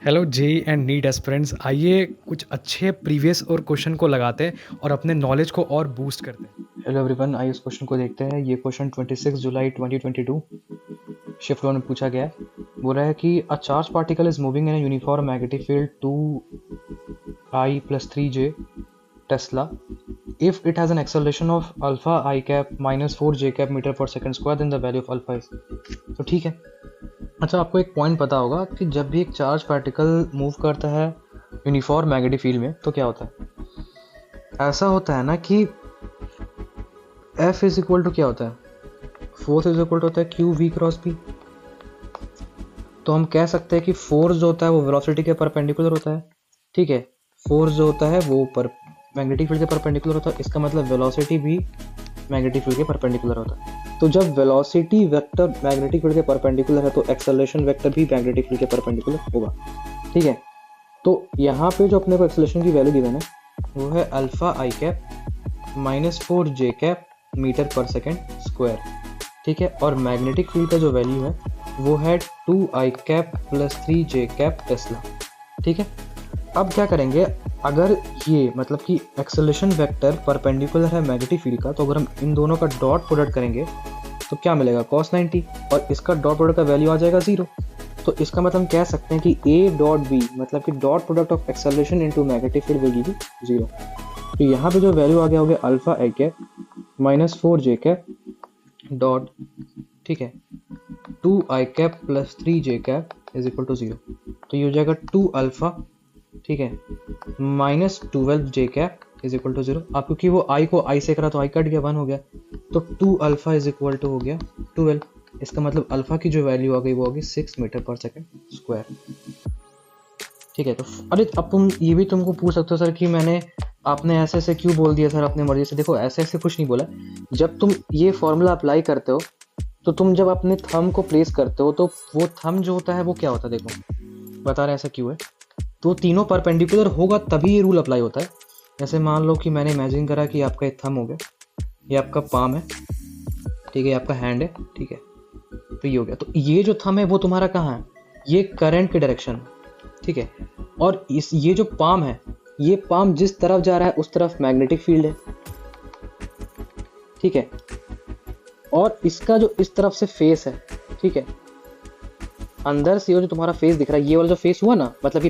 Hello JEE and NEET aspirants, आइए कुछ अच्छे प्रीवियस और क्वेश्चन को लगाते हैं और अपने नॉलेज को और बूस्ट करते हैं। हेलो एवरीवन, आइए इस क्वेश्चन को देखते हैं। ये क्वेश्चन 26 जुलाई 2022 शिफ्ट 1 में पूछा गया है। बोल रहा है कि a charge particle is moving in a uniform magnetic field 2I + 3j Tesla if it has an acceleration of alpha I cap minus 4j cap meter per second square then the value of alpha is। तो ठीक है। अच्छा, आपको एक point पता होगा कि जब भी एक चार्ज पार्टिकल मूव करता है यूनिफॉर्म मैग्नेटिक फील्ड में तो क्या होता है। ऐसा होता है ना कि F इज इक्वल टू क्या होता है, फोर्स इज इक्वल टू होता है क्यू वी क्रॉस पी। तो हम कह सकते हैं कि फोर्स जो होता है वो वेलोसिटी के परपेंडिकुलर होता है। ठीक है, फोर्स जो होता है वो पर मैग्नेटिक फील्ड के परपेंडिकुलर होता है। इसका मतलब वेलोसिटी भी मैग्नेटिक फील्ड के परपेंडिकुलर होता है। तो जब वेलोसिटी वेक्टर मैग्नेटिक फील्ड के परपेंडिकुलर है तो एक्सेलरेशन वेक्टर भी मैग्नेटिक फील्ड के परपेंडिकुलर होगा। ठीक है, तो यहाँ पे जो अपने को एक्सेलरेशन की वैल्यू गिवन है वो है alpha I cap minus 4j cap metre per second square. ठीक है, और मैग्नेटिक फील्ड का जो वैल्यू है वो है 2I cap plus 3j cap Tesla. ठीक है, अब क्या करेंगे, अगर ये मतलब कि एक्सेलरेशन वेक्टर परपेंडिकुलर है मैग्नेटिक फील्ड का, तो अगर हम इन दोनों का डॉट प्रोडक्ट करेंगे तो क्या मिलेगा, cos 90, और इसका डॉट प्रोडक्ट का वैल्यू आ जाएगा 0। तो इसका मतलब हम कह सकते हैं कि A डॉट B मतलब कि dot product of acceleration into magnetic field will give 0। तो यहाँ पे जो वैल्यू आ गया होगा alpha I cap minus 4j cap dot, ठीक है, 2I cap plus 3j cap is equal to 0। तो ये हो जाएगा 2 अल्फा, ठीक है, minus 12j cap is equal to 0। अब क्योंकि वो i को i से करा तो i कट गया, 1 हो गया। तो 2 अल्फा इज इक्वल टू हो गया 12। इसका मतलब अल्फा की जो वैल्यू आ गई वो होगी 6 मीटर पर सेकेंड स्क्वायर। ठीक है, तो अरे अब तुम ये भी तुमको पूछ सकते हो सर कि मैंने आपने ऐसे ऐसे क्यों बोल दिया सर अपने मर्जी से। देखो, ऐसे ऐसे कुछ नहीं बोला। जब तुम ये फॉर्मूला अप्लाई करते हो तो तुम जब अपने थंब को प्लेस करते हो तो वो थंब जो होता है वो क्या होता है, देखो बता रहे हैं ऐसा क्यों है। तो तीनों परपेंडिकुलर होगा तभी ये रूल अप्लाई होता है। जैसे मान लो कि मैंने इमेजिन करा कि आपका एक थंब हो गया, ये आपका पाम है, ठीक है, आपका हैंड है, ठीक है, तो ये हो गया। तो ये जो थंब है वो तुम्हारा कहाँ है, ये करंट के डायरेक्शन, ठीक है, और इस ये जो पाम है, ये पाम जिस तरफ जा रहा है उस तरफ मैग्नेटिक फील्ड है। ठीक है, और इसका जो इस तरफ से फेस है, ठीक है, अंदर से जो तुम्हारा फेस दिख रहा है, ये वाला जो फेस हुआ ना, मतलब कि